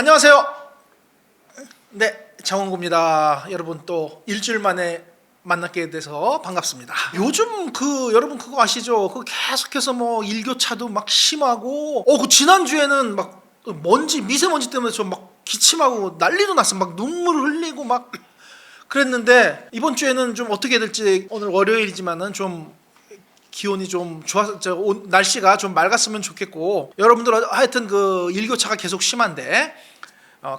안녕하세요. 네, 장원구입니다. 여러분 또 일주일 만에 만나게 돼서 반갑습니다. 요즘 여러분 그거 아시죠? 계속해서 뭐 일교차도 막 심하고, 그 지난주에는 막 미세먼지 때문에 좀 막 기침하고 난리도 났어. 막 눈물 흘리고 막 그랬는데, 이번 주에는 좀 어떻게 될지, 오늘 월요일이지만은 좀 기온이 좀 날씨가 좀 맑았으면 좋겠고, 여러분들 하여튼 일교차가 계속 심한데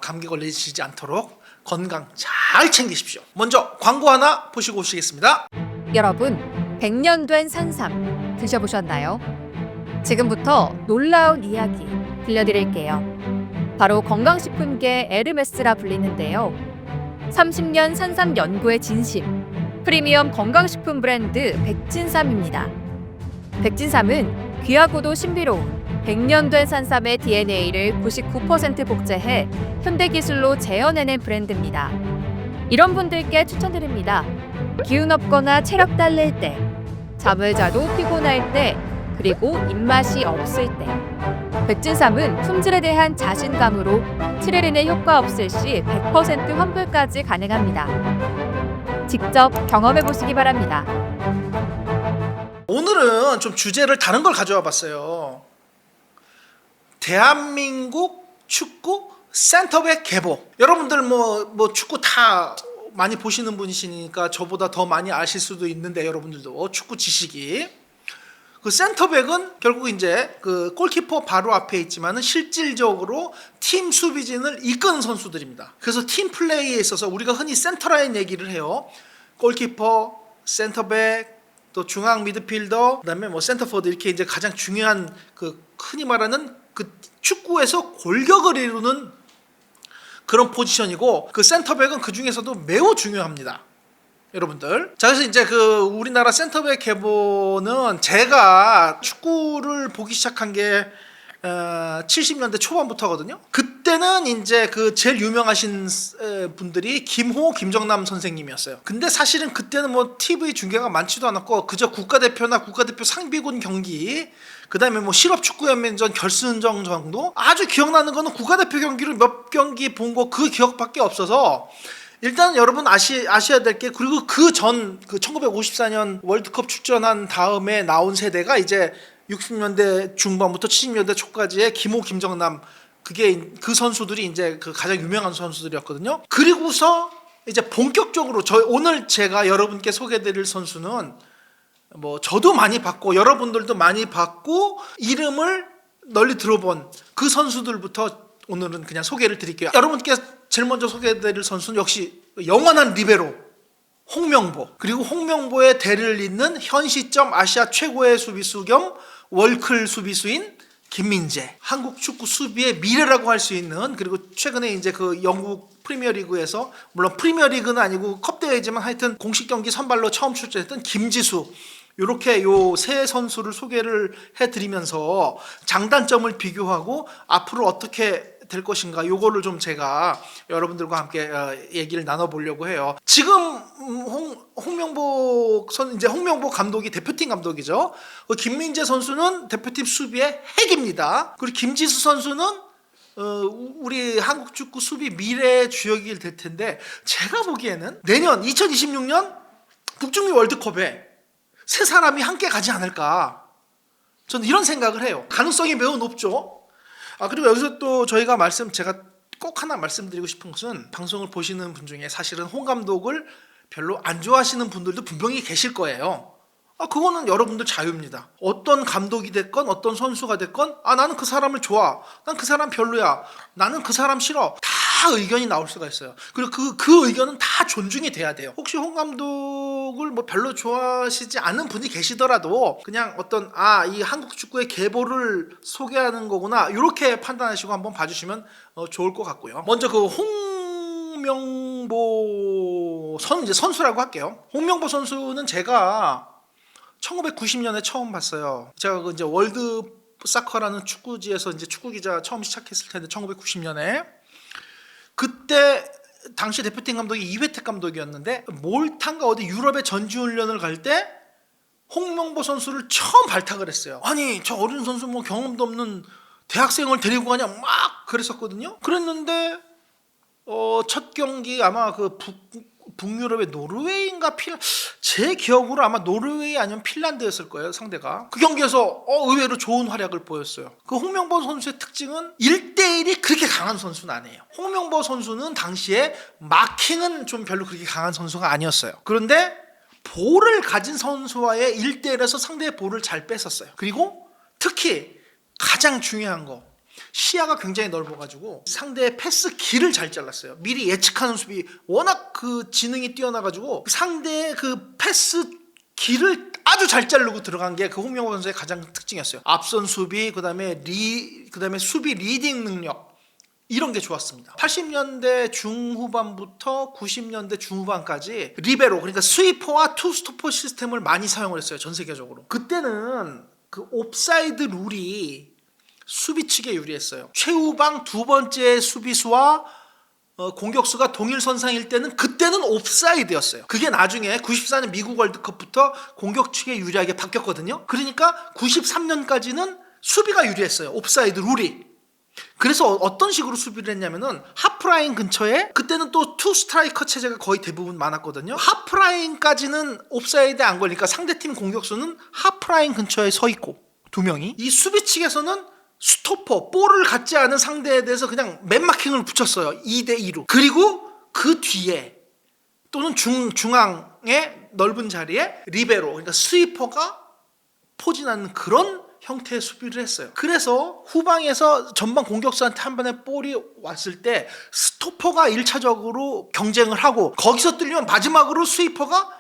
감기 걸리시지 않도록 건강 잘 챙기십시오. 먼저 광고 하나 보시고 오시겠습니다. 여러분, 100년 된 산삼 드셔보셨나요? 지금부터 놀라운 이야기 들려드릴게요. 바로 건강식품계 에르메스라 불리는데요. 30년 산삼 연구의 진심, 프리미엄 건강식품 브랜드 백진삼입니다. 백진삼은 귀하고도 신비로운 100년 된 산삼의 DNA를 99% 복제해 현대기술로 재현해낸 브랜드입니다. 이런 분들께 추천드립니다. 기운 없거나 체력 딸릴 때, 잠을 자도 피곤할 때, 그리고 입맛이 없을 때. 백진삼은 품질에 대한 자신감으로 트레린의 효과 없을 시 100% 환불까지 가능합니다. 직접 경험해보시기 바랍니다. 오늘은 좀 주제를 다른 걸 가져와 봤어요. 대한민국 축구 센터백 계보. 여러분들 뭐 축구 다 많이 보시는 분이시니까 저보다 더 많이 아실 수도 있는데, 여러분들도 축구 지식이, 센터백은 결국 이제 골키퍼 바로 앞에 있지만은 실질적으로 팀 수비진을 이끄는 선수들입니다. 그래서 팀 플레이에 있어서 우리가 흔히 센터라인 얘기를 해요. 골키퍼, 센터백, 또 중앙 미드필더, 그다음에 뭐 센터포드, 이렇게 이제 가장 중요한 흔히 말하는 축구에서 골격을 이루는 그런 포지션이고, 센터백은 그 중에서도 매우 중요합니다. 여러분들. 자, 그래서 이제 우리나라 센터백 계보는 제가 축구를 보기 시작한 게 70년대 초반부터거든요. 그때는 이제 제일 유명하신 분들이 김호, 김정남 선생님이었어요. 근데 사실은 그때는 뭐 TV 중계가 많지도 않았고, 그저 국가대표나 국가대표 상비군 경기, 그 다음에 뭐 실업축구연맹전 결승전 정도, 아주 기억나는 거는 국가대표 경기를 몇 경기 본 거 그 기억밖에 없어서, 일단 여러분 아셔야 될 게, 그리고 그 전 1954년 월드컵 출전한 다음에 나온 세대가 이제 60년대 중반부터 70년대 초까지의 김호, 김정남, 그 선수들이 이제 가장 유명한 선수들이었거든요. 그리고서 이제 본격적으로 오늘 제가 여러분께 소개드릴 선수는 뭐 저도 많이 봤고 여러분들도 많이 봤고 이름을 널리 들어본 그 선수들부터 오늘은 그냥 소개를 드릴게요. 여러분께 제일 먼저 소개해드릴 선수는 역시 영원한 리베로 홍명보, 그리고 홍명보의 대를 잇는 현 시점 아시아 최고의 수비수 겸 월클 수비수인 김민재. 한국 축구 수비의 미래라고 할 수 있는, 그리고 최근에 이제 영국 프리미어리그에서, 물론 프리미어리그는 아니고 컵대회지만 하여튼 공식 경기 선발로 처음 출전했던 김지수, 이렇게 요 세 선수를 소개를 해드리면서 장단점을 비교하고 앞으로 어떻게 될 것인가, 요거를 좀 제가 여러분들과 함께 얘기를 나눠보려고 해요. 지금 홍명보 감독이 대표팀 감독이죠. 김민재 선수는 대표팀 수비의 핵입니다. 그리고 김지수 선수는 우리 한국 축구 수비 미래의 주역이 될 텐데, 제가 보기에는 내년 2026년 북중미 월드컵에 세 사람이 함께 가지 않을까, 저는 이런 생각을 해요. 가능성이 매우 높죠. 그리고 여기서 또 제가 꼭 하나 말씀드리고 싶은 것은, 방송을 보시는 분 중에 사실은 홍 감독을 별로 안 좋아하시는 분들도 분명히 계실 거예요. 그거는 여러분들 자유입니다. 어떤 감독이 됐건 어떤 선수가 됐건, 나는 그 사람을 좋아, 난 그 사람 별로야, 나는 그 사람 싫어, 다 의견이 나올 수가 있어요. 그리고 그 의견은 다 존중이 돼야 돼요. 혹시 홍 감독을 뭐 별로 좋아하시지 않은 분이 계시더라도 그냥 이 한국 축구의 계보를 소개하는 거구나, 이렇게 판단하시고 한번 봐주시면 좋을 것 같고요. 먼저 홍명보 선수라고 할게요. 홍명보 선수는 제가 1990년에 처음 봤어요. 제가 이제 월드 사커라는 축구지에서 이제 축구 기자 처음 시작했을 텐데, 1990년에 그때 당시 대표팀 감독이 이회택 감독이었는데, 몰타인가 어디 유럽에 전지훈련을 갈 때 홍명보 선수를 처음 발탁을 했어요. 아니, 저 어린 선수 뭐 경험도 없는 대학생을 데리고 가냐 막 그랬었거든요. 그랬는데 첫 경기 아마 그 북유럽의 노르웨이인가 제 기억으로 아마 노르웨이 아니면 핀란드였을 거예요, 상대가. 그 경기에서 의외로 좋은 활약을 보였어요. 그 홍명보 선수의 특징은 1대1이 그렇게 강한 선수는 아니에요. 홍명보 선수는 당시에 마킹은 좀 별로 그렇게 강한 선수가 아니었어요. 그런데 볼을 가진 선수와의 1대1에서 상대의 볼을 잘 뺐었어요. 그리고 특히 가장 중요한 거, 시야가 굉장히 넓어가지고 상대의 패스 길을 잘 잘랐어요. 미리 예측하는 수비, 워낙 그 지능이 뛰어나가지고 상대의 그 패스 길을 아주 잘 자르고 들어간 게 그 홍명보 선수의 가장 특징이었어요. 앞선 수비, 그다음에 수비 리딩 능력, 이런 게 좋았습니다. 80년대 중후반부터 90년대 중후반까지 리베로, 그러니까 스위퍼와 투스토퍼 시스템을 많이 사용을 했어요, 전 세계적으로. 그때는 그 옵사이드 룰이 수비 측에 유리했어요. 최후방 두 번째 수비수와 공격수가 동일선상일 때는 그때는 옵사이드였어요. 그게 나중에 94년 미국 월드컵부터 공격 측에 유리하게 바뀌었거든요. 그러니까 93년까지는 수비가 유리했어요, 옵사이드 룰이. 그래서 어떤 식으로 수비를 했냐면은 하프라인 근처에, 그때는 또 투 스트라이커 체제가 거의 대부분 많았거든요. 하프라인까지는 옵사이드에 안 걸리니까 상대팀 공격수는 하프라인 근처에 서 있고 두 명이, 이 수비 측에서는 스토퍼, 볼을 갖지 않은 상대에 대해서 그냥 맨마킹을 붙였어요, 2대2로. 그리고 그 뒤에 또는 중앙의 넓은 자리에 리베로, 그러니까 스위퍼가 포진하는 그런 형태의 수비를 했어요. 그래서 후방에서 전방 공격수한테 한 번에 볼이 왔을 때 스토퍼가 1차적으로 경쟁을 하고, 거기서 뚫리면 마지막으로 스위퍼가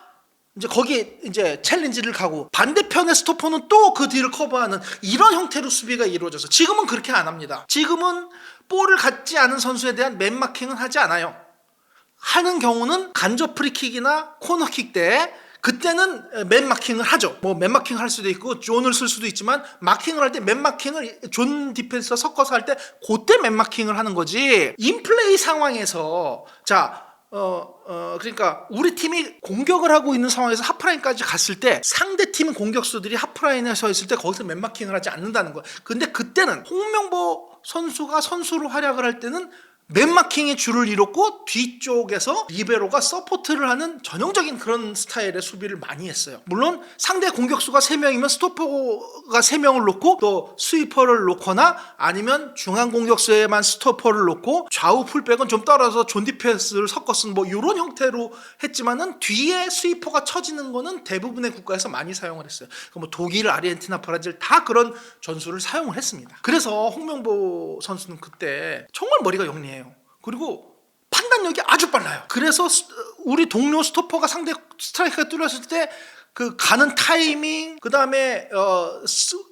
이제 거기 이제 챌린지를 가고, 반대편의 스토퍼는 또 그 뒤를 커버하는 이런 형태로 수비가 이루어져서, 지금은 그렇게 안 합니다. 지금은 볼을 갖지 않은 선수에 대한 맨마킹은 하지 않아요. 하는 경우는 간접 프리킥이나 코너킥 때, 그때는 맨마킹을 하죠. 뭐 맨마킹 할 수도 있고 존을 쓸 수도 있지만, 마킹을 할 때 맨마킹을 존 디펜스와 섞어서 할 때 그때 맨마킹을 하는 거지. 인플레이 상황에서 그러니까 우리 팀이 공격을 하고 있는 상황에서 하프라인까지 갔을 때 상대 팀 공격수들이 하프라인에 서 있을 때 거기서 맨마킹을 하지 않는다는 거야. 근데 그때는 홍명보 선수가 선수로 활약을 할 때는 맨마킹의 줄을 이뤘고, 뒤쪽에서 리베로가 서포트를 하는 전형적인 그런 스타일의 수비를 많이 했어요. 물론 상대 공격수가 3명이면 스토퍼가 3명을 놓고 또 스위퍼를 놓거나, 아니면 중앙 공격수에만 스토퍼를 놓고 좌우 풀백은 좀 떨어져서 존 디펜스를 섞어 쓴 뭐 이런 형태로 했지만은, 뒤에 스위퍼가 쳐지는 거는 대부분의 국가에서 많이 사용을 했어요. 뭐 독일, 아르헨티나, 브라질 다 그런 전술을 사용을 했습니다. 그래서 홍명보 선수는 그때 정말 머리가 영리해요. 그리고 판단력이 아주 빨라요. 그래서 우리 동료 스토퍼가 상대 스트라이크가 뚫렸을 때 그 가는 타이밍, 그 다음에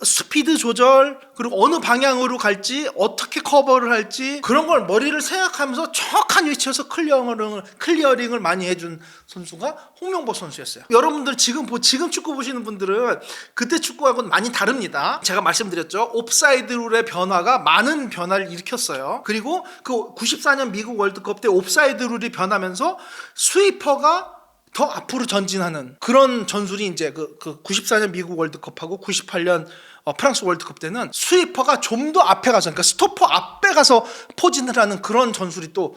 스피드 조절, 그리고 어느 방향으로 갈지, 어떻게 커버를 할지, 그런 걸 머리를 생각하면서 정확한 위치에서 클리어링을 많이 해준 선수가 홍명보 선수였어요. 여러분들 지금 축구 보시는 분들은 그때 축구하고는 많이 다릅니다. 제가 말씀드렸죠, 옵사이드 룰의 변화가 많은 변화를 일으켰어요. 그리고 그 94년 미국 월드컵 때 옵사이드 룰이 변하면서 스위퍼가 더 앞으로 전진하는 그런 전술이 이제 그 94년 미국 월드컵하고 98년 프랑스 월드컵 때는 스위퍼가 좀 더 앞에 가서, 그러니까 스토퍼 앞에 가서 포진을 하는 그런 전술이 또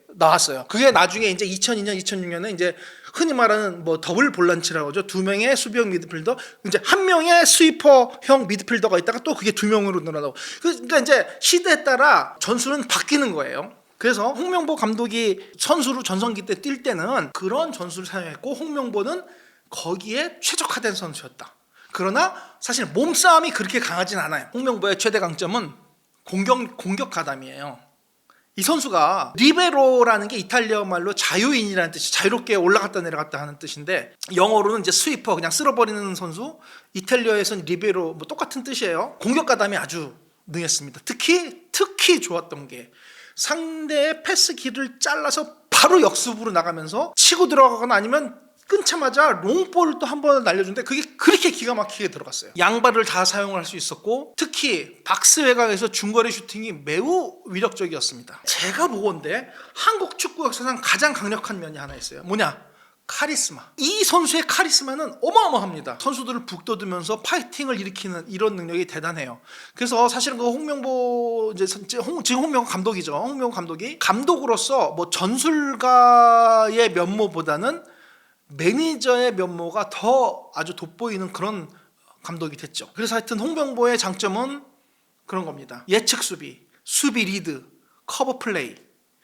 나왔어요. 그게 나중에 이제 2002년, 2006년에 이제 흔히 말하는 뭐 더블 볼란치라고 하죠. 2명의 수비형 미드필더, 이제 1명의 스위퍼형 미드필더가 있다가 또 그게 2명으로 늘어나고, 그러니까 이제 시대에 따라 전술은 바뀌는 거예요. 그래서 홍명보 감독이 선수로 전성기 때 뛸 때는 그런 전술을 사용했고, 홍명보는 거기에 최적화된 선수였다. 그러나 사실 몸싸움이 그렇게 강하진 않아요. 홍명보의 최대 강점은 공격 가담이에요. 이 선수가 리베로라는 게 이탈리아 말로 자유인이라는 뜻이, 자유롭게 올라갔다 내려갔다 하는 뜻인데, 영어로는 이제 스위퍼, 그냥 쓸어버리는 선수, 이탈리아에서는 리베로, 뭐 똑같은 뜻이에요. 공격 가담이 아주 능했습니다. 특히 좋았던 게 상대의 패스 길을 잘라서 바로 역습으로 나가면서 치고 들어가거나 아니면 끊자마자 롱볼을 또 한 번 날려주는데, 그게 그렇게 기가 막히게 들어갔어요. 양발을 다 사용을 할 수 있었고, 특히 박스 외곽에서 중거리 슈팅이 매우 위력적이었습니다. 제가 보건대 한국 축구 역사상 가장 강력한 면이 하나 있어요. 뭐냐? 카리스마. 이 선수의 카리스마는 어마어마합니다. 선수들을 북돋으면서 파이팅을 일으키는 이런 능력이 대단해요. 그래서 사실은 그 홍명보 지금 홍명보 감독이죠. 홍명보 감독이 감독으로서 뭐 전술가의 면모보다는 매니저의 면모가 더 아주 돋보이는 그런 감독이 됐죠. 그래서 하여튼 홍명보의 장점은 그런 겁니다. 예측 수비, 수비 리드, 커버 플레이,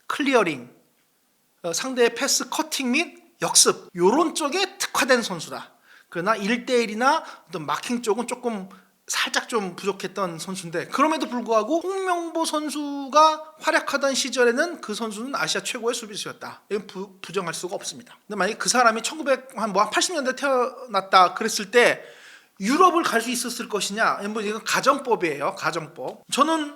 클리어링, 상대의 패스 커팅 및 역습, 요런 쪽에 특화된 선수다. 그러나 1대1이나 어떤 마킹 쪽은 조금 살짝 좀 부족했던 선수인데, 그럼에도 불구하고 홍명보 선수가 활약하던 시절에는 그 선수는 아시아 최고의 수비수였다. 이건 부정할 수가 없습니다. 근데 만약에 그 사람이 1980년대 태어났다 그랬을 때 유럽을 갈 수 있었을 것이냐? 뭐 이건 가정법이에요. 가정법. 저는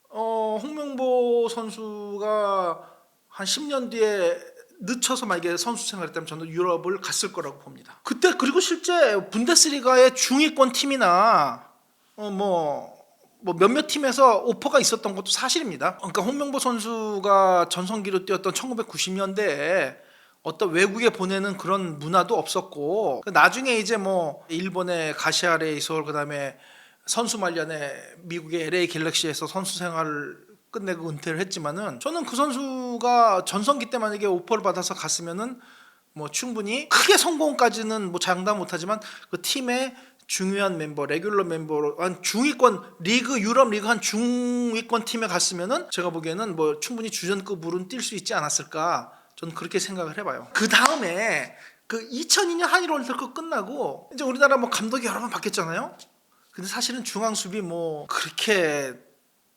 홍명보 선수가 한 10년 뒤에 늦춰서 만약에 선수 생활했다면 저는 유럽을 갔을 거라고 봅니다. 그때 그리고 실제 분데스리가의 중위권 팀이나 뭐 몇몇 팀에서 오퍼가 있었던 것도 사실입니다. 그러니까 홍명보 선수가 전성기로 뛰었던 1990년대에 어떤 외국에 보내는 그런 문화도 없었고, 나중에 이제 뭐 일본의 가시아 레이솔, 그다음에 선수 말년에 미국의 LA 갤럭시에서 선수 생활을 끝내고 은퇴를 했지만은, 저는 그 선수가 전성기 때 만약에 오퍼를 받아서 갔으면은 뭐 충분히 크게 성공까지는 뭐 장담 못하지만 그 팀의 중요한 멤버, 레귤러 멤버로 한 중위권 리그, 유럽 리그 한 중위권 팀에 갔으면은 제가 보기에는 뭐 충분히 주전급으로는 뛸 수 있지 않았을까, 저는 그렇게 생각을 해봐요. 그 다음에 그 2002년 한일 월드컵 끝나고 이제 우리나라 뭐 감독이 여러 번 바뀌었잖아요. 근데 사실은 중앙 수비 뭐 그렇게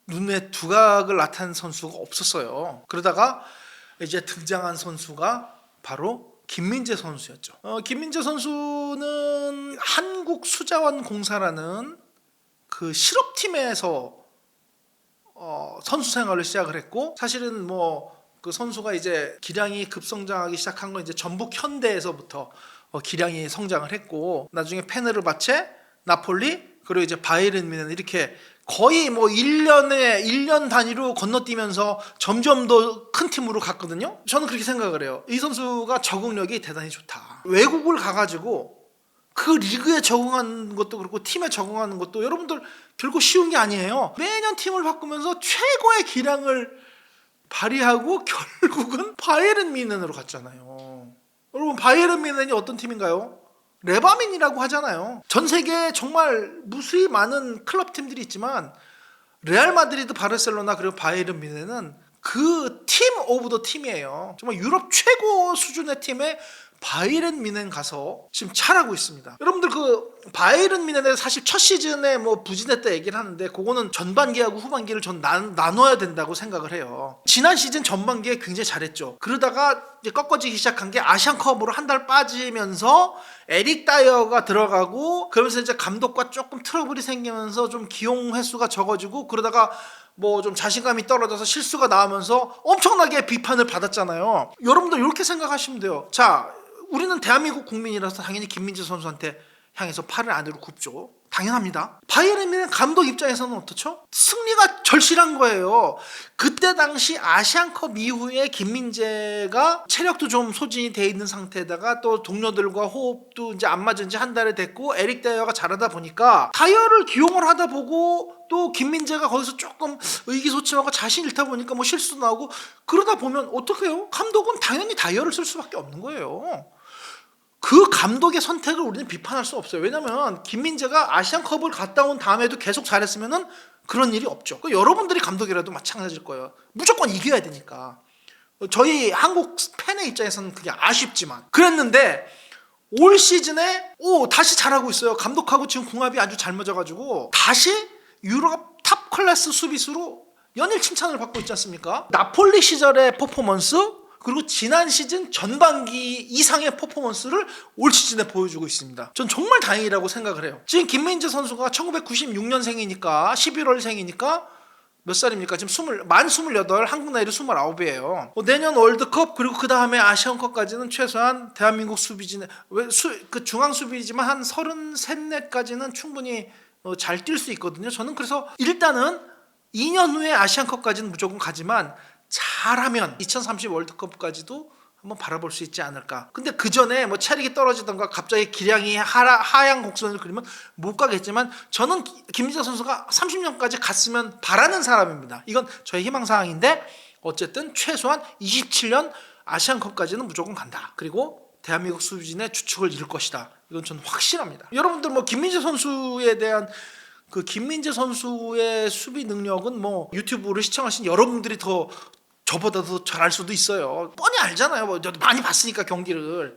눈에 두각을 나타낸 선수가 없었어요. 그러다가 이제 등장한 선수가 바로 김민재 선수였죠. 김민재 선수는 한국수자원공사라는 그 실업팀에서 선수 생활을 시작을 했고, 사실은 뭐 그 선수가 이제 기량이 급성장하기 시작한 건 이제 전북 현대에서부터 기량이 성장을 했고, 나중에 페네르바체, 나폴리, 그리고 이제 바이에른 뮌헨, 이렇게 거의 뭐 1년 단위로 건너뛰면서 점점 더 큰 팀으로 갔거든요. 저는 그렇게 생각을 해요. 이 선수가 적응력이 대단히 좋다. 외국을 가가지고 그 리그에 적응하는 것도 그렇고 팀에 적응하는 것도 여러분들 결국 쉬운 게 아니에요. 매년 팀을 바꾸면서 최고의 기량을 발휘하고 결국은 바이에른 뮌헨으로 갔잖아요. 여러분, 바이에른 뮌헨이 어떤 팀인가요? 레바민이라고 하잖아요. 전 세계에 정말 무수히 많은 클럽 팀들이 있지만 레알 마드리드, 바르셀로나, 그리고 바이에른 뮌헨은 그 팀 오브 더 팀이에요. 정말 유럽 최고 수준의 팀에 바이에른 뮌헨 가서 지금 잘하고 있습니다. 여러분들 그 바이에른 뮌헨에 사실 첫 시즌에 뭐 부진했다 얘기를 하는데, 그거는 전반기하고 후반기를 전 나눠야 된다고 생각을 해요. 지난 시즌 전반기에 굉장히 잘했죠. 그러다가 이제 꺾어지기 시작한 게 아시안컵으로 한 달 빠지면서 에릭 다이어가 들어가고, 그러면서 이제 감독과 조금 트러블이 생기면서 좀 기용 횟수가 적어지고, 그러다가 뭐 좀 자신감이 떨어져서 실수가 나오면서 엄청나게 비판을 받았잖아요. 여러분들 이렇게 생각하시면 돼요. 자, 우리는 대한민국 국민이라서 당연히 김민재 선수한테 향해서 팔을 안으로 굽죠. 당연합니다. 바이에른 뮌헨 감독 입장에서는 어떻죠? 승리가 절실한 거예요. 그때 당시 아시안컵 이후에 김민재가 체력도 좀 소진이 돼 있는 상태에다가 또 동료들과 호흡도 이제 안 맞은 지 한 달이 됐고, 에릭 다이어가 잘하다 보니까 다이어를 기용을 하다 보고, 또 김민재가 거기서 조금 의기소침하고 자신 잃다 보니까 뭐 실수도 나오고, 그러다 보면 어떡해요? 감독은 당연히 다이어를 쓸 수밖에 없는 거예요. 그 감독의 선택을 우리는 비판할 수 없어요. 왜냐면 김민재가 아시안컵을 갔다 온 다음에도 계속 잘했으면은 그런 일이 없죠. 여러분들이 감독이라도 마찬가지일 거예요. 무조건 이겨야 되니까. 저희 한국 팬의 입장에서는 그게 아쉽지만 그랬는데, 올 시즌에 다시 잘하고 있어요. 감독하고 지금 궁합이 아주 잘 맞아가지고 다시 유럽 탑 클래스 수비수로 연일 칭찬을 받고 있지 않습니까? 나폴리 시절의 퍼포먼스, 그리고 지난 시즌 전반기 이상의 퍼포먼스를 올 시즌에 보여주고 있습니다. 전 정말 다행이라고 생각을 해요. 지금 김민재 선수가 1996년생이니까 11월생이니까 몇 살입니까? 지금 만 28, 한국 나이로 29이에요. 내년 월드컵, 그리고 그 다음에 아시안컵까지는 최소한 대한민국 수비진의 그 중앙 수비지만 한 33, 4까지는 충분히 잘 뛸 수 있거든요. 저는 그래서 일단은 2년 후에 아시안컵까지는 무조건 가지만 잘하면 2030 월드컵까지도 한번 바라볼 수 있지 않을까. 근데 그 전에 뭐 체력이 떨어지던가 갑자기 기량이 하향 곡선을 그리면 못 가겠지만 저는 김민재 선수가 30년까지 갔으면 바라는 사람입니다. 이건 저의 희망사항인데 어쨌든 최소한 27년 아시안컵까지는 무조건 간다. 그리고 대한민국 수준의 주축을 이룰 것이다. 이건 저는 확실합니다. 여러분들 뭐 김민재 선수에 대한 그 김민재 선수의 수비 능력은 뭐 유튜브를 시청하신 여러분들이 더 저보다 더 잘 알 수도 있어요. 뻔히 알잖아요. 뭐 저도 많이 봤으니까 경기를.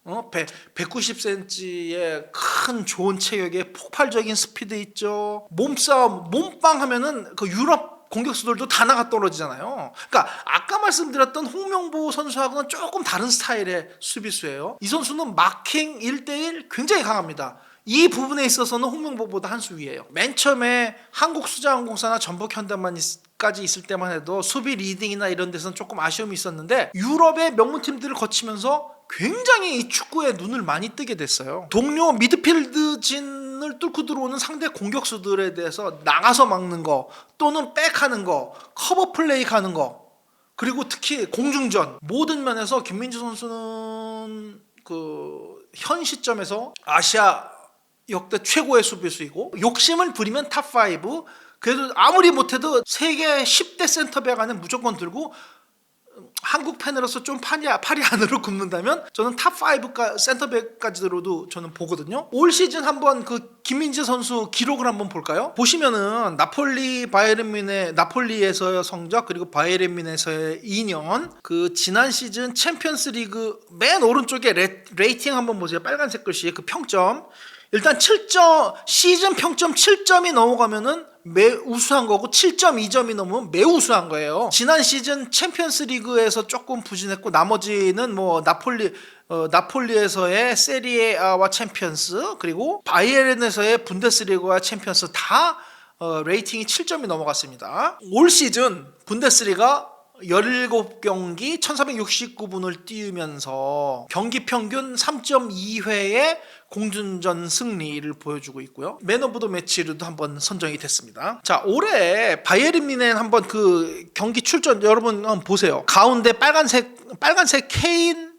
190cm의 큰 좋은 체격에 폭발적인 스피드 있죠. 몸싸움, 몸빵 하면은 그 유럽 공격수들도 다 나가 떨어지잖아요. 그러니까 아까 말씀드렸던 홍명보 선수하고는 조금 다른 스타일의 수비수예요. 이 선수는 마킹 1대1 굉장히 강합니다. 이 부분에 있어서는 홍명보보다 한 수 위에요. 맨 처음에 한국수자항공사나 전북현대만까지 있을 때만 해도 수비 리딩이나 이런 데서는 조금 아쉬움이 있었는데 유럽의 명문팀들을 거치면서 굉장히 이 축구에 눈을 많이 뜨게 됐어요. 동료 미드필드진을 뚫고 들어오는 상대 공격수들에 대해서 나가서 막는 거 또는 백하는 거, 커버 플레이 가는 거, 그리고 특히 공중전, 모든 면에서 김민재 선수는 그 현 시점에서 아시아 역대 최고의 수비수이고, 욕심을 부리면 탑5, 그래도 아무리 못해도 세계 10대 센터백 안에 무조건 들고, 한국 팬으로서 좀 팔이 안으로 굽는다면 저는 탑5 센터백까지로도 저는 보거든요. 올 시즌 한번 그 김민재 선수 기록을 한번 볼까요? 보시면은 나폴리에서의 성적, 그리고 바이에른 뮌헨에서의 2년, 그 지난 시즌 챔피언스 리그 맨 오른쪽에 레이팅 한번 보세요. 빨간색 글씨 그 평점. 일단 7점, 시즌 평점 7점이 넘어가면은 우수한 거고 7.2점이 넘으면 매우 우수한 거예요. 지난 시즌 챔피언스 리그에서 조금 부진했고 나머지는 뭐 나폴리에서의 세리에아와 챔피언스, 그리고 바이에른에서의 분데스리가와 챔피언스 다 레이팅이 7점이 넘어갔습니다. 올 시즌 분데스리가 17경기 1469분을 뛰면서 경기 평균 3.2회의 공중전 승리를 보여주고 있고요. 맨 오브 더 매치로도 한번 선정이 됐습니다. 자, 올해 바이에른 뮌헨 한번 그 경기 출전 여러분 한번 보세요. 가운데 빨간색 케인,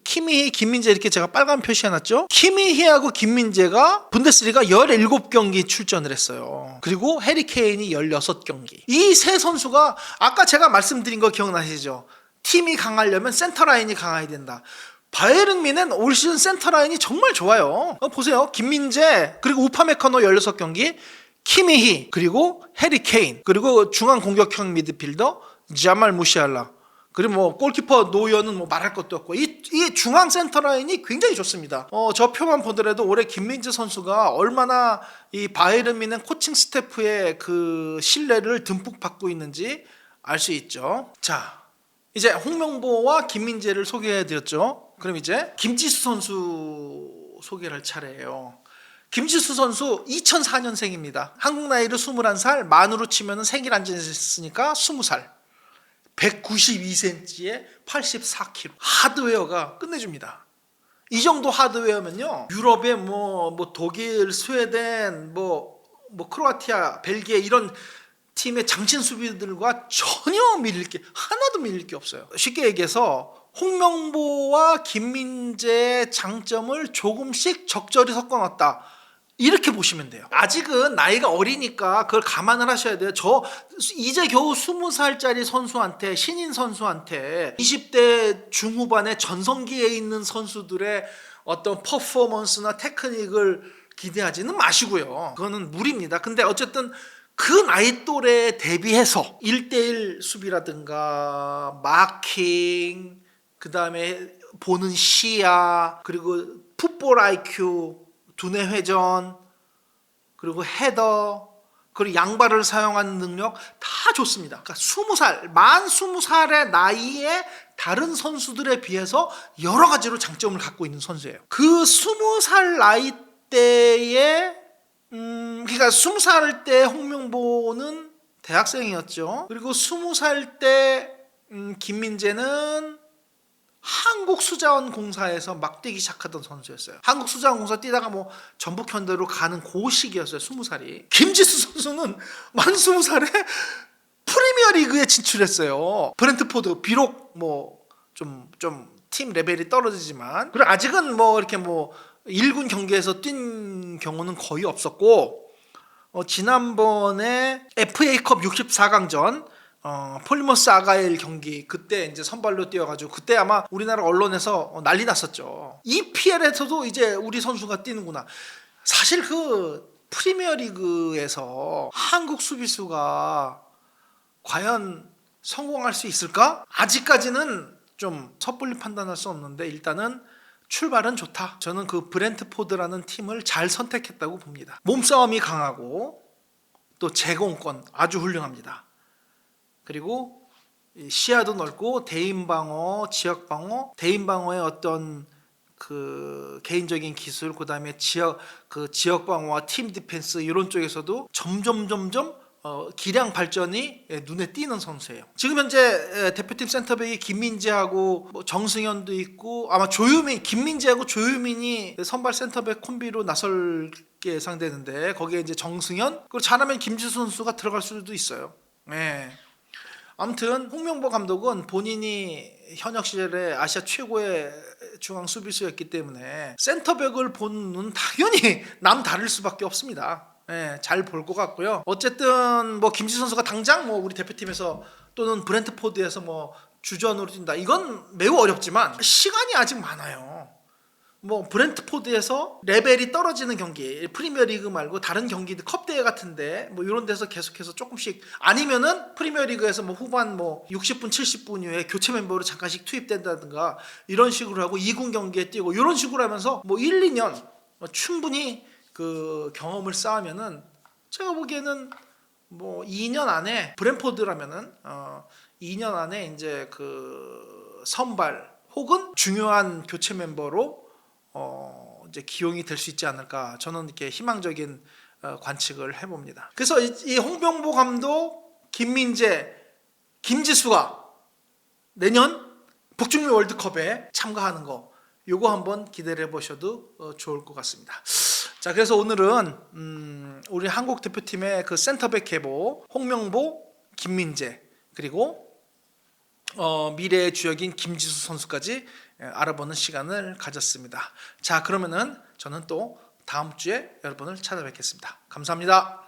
키미히, 김민재 이렇게 제가 빨간 표시해놨죠. 키미히하고 김민재가 분데스리가 17경기 출전을 했어요. 그리고 해리 케인이 16경기. 이 세 선수가 아까 제가 말씀드린 거 기억나시죠? 팀이 강하려면 센터라인이 강해야 된다. 바이에른 뮌헨 올 시즌 센터라인이 정말 좋아요. 보세요. 김민재, 그리고 우파메카노 16경기, 키미히, 그리고 해리 케인, 그리고 중앙 공격형 미드필더 자말 무시알라, 그리고 뭐 골키퍼 노현은 뭐 말할 것도 없고, 이 중앙 센터 라인이 굉장히 좋습니다. 저 표만 보더라도 올해 김민재 선수가 얼마나 이 바이에른 뮌헨 코칭 스태프의 그 신뢰를 듬뿍 받고 있는지 알 수 있죠. 자, 이제 홍명보와 김민재를 소개해 드렸죠. 그럼 이제 김지수 선수 소개를 할 차례예요. 김지수 선수 2004년생입니다. 한국 나이로 21살, 만으로 치면 생일 안 지냈으니까 20살. 192cm에 84kg. 하드웨어가 끝내줍니다. 이 정도 하드웨어면요, 유럽의 뭐 독일, 스웨덴, 뭐 크로아티아, 벨기에 이런 팀의 장신 수비들과 전혀 하나도 밀릴 게 없어요. 쉽게 얘기해서 홍명보와 김민재의 장점을 조금씩 적절히 섞어놨다, 이렇게 보시면 돼요. 아직은 나이가 어리니까 그걸 감안을 하셔야 돼요. 저 이제 겨우 20살짜리 선수한테, 신인 선수한테 20대 중후반의 전성기에 있는 선수들의 어떤 퍼포먼스나 테크닉을 기대하지는 마시고요. 그거는 무리입니다. 근데 어쨌든 그 나이 또래에 대비해서 1대1 수비라든가 마킹, 그 다음에 보는 시야, 그리고 풋볼 IQ, 두뇌 회전, 그리고 헤더, 그리고 양발을 사용하는 능력 다 좋습니다. 그러니까 20살, 만 20살의 나이에 다른 선수들에 비해서 여러 가지로 장점을 갖고 있는 선수예요. 그 20살 나이 때에 그러니까 20살 때 홍명보는 대학생이었죠. 그리고 20살 때 김민재는 한국수자원공사에서 막 뛰기 시작하던 선수였어요. 한국수자원공사 뛰다가 뭐 전북현대로 가는 그 시기였어요. 20살이. 김지수 선수는 만 20살에 프리미어리그에 진출했어요. 브렌트포드, 비록 뭐 좀 팀 레벨이 떨어지지만 그리고 아직은 뭐 이렇게 뭐 1군 경기에서 뛴 경우는 거의 없었고 지난번에 FA컵 64강전 폴리머스 아가일 경기 그때 이제 선발로 뛰어가지고 그때 아마 우리나라 언론에서 난리 났었죠. EPL에서도 이제 우리 선수가 뛰는구나. 사실 그 프리미어리그에서 한국 수비수가 과연 성공할 수 있을까? 아직까지는 좀 섣불리 판단할 수 없는데 일단은 출발은 좋다. 저는 그 브렌트포드라는 팀을 잘 선택했다고 봅니다. 몸싸움이 강하고 또 제공권 아주 훌륭합니다. 그리고 시야도 넓고 대인 방어, 지역 방어, 대인 방어의 어떤 그 개인적인 기술, 그다음에 지역 방어와 팀 디펜스 이런 쪽에서도 점점 기량 발전이 눈에 띄는 선수예요. 지금 현재 대표팀 센터백이 김민재하고 뭐 정승현도 있고 아마 김민재하고 조유민이 선발 센터백 콤비로 나설 게 예상되는데 거기에 이제 정승현 그리고 잘하면 김지수 선수가 들어갈 수도 있어요. 네. 아무튼 홍명보 감독은 본인이 현역 시절에 아시아 최고의 중앙 수비수였기 때문에 센터백을 보는 눈은 당연히 남다를 수밖에 없습니다. 네, 잘 볼 것 같고요. 어쨌든 뭐 김지수 선수가 당장 뭐 우리 대표팀에서 또는 브렌트포드에서 뭐 주전으로 뛴다. 이건 매우 어렵지만 시간이 아직 많아요. 뭐 브렌트포드에서 레벨이 떨어지는 경기, 프리미어리그 말고 다른 경기들 컵대회 같은데 뭐 이런 데서 계속해서 조금씩 아니면은 프리미어리그에서 뭐 후반 뭐 60분, 70분 이후에 교체 멤버로 잠깐씩 투입된다든가 이런 식으로 하고 2군 경기에 뛰고 이런 식으로 하면서 뭐 1, 2년 충분히 그 경험을 쌓으면은 제가 보기에는 뭐 2년 안에 브렌포드라면은 2년 안에 이제 그 선발 혹은 중요한 교체 멤버로 이제 기용이 될 수 있지 않을까 저는 이렇게 희망적인 관측을 해봅니다. 그래서 이 홍명보 감독, 김민재, 김지수가 내년 북중미 월드컵에 참가하는 거 요거 한번 기대를 해보셔도 좋을 것 같습니다. 자, 그래서 오늘은 우리 한국 대표팀의 그 센터백 계보 홍명보, 김민재 그리고 미래의 주역인 김지수 선수까지 알아보는 시간을 가졌습니다. 자, 그러면은 저는 또 다음 주에 여러분을 찾아뵙겠습니다. 감사합니다.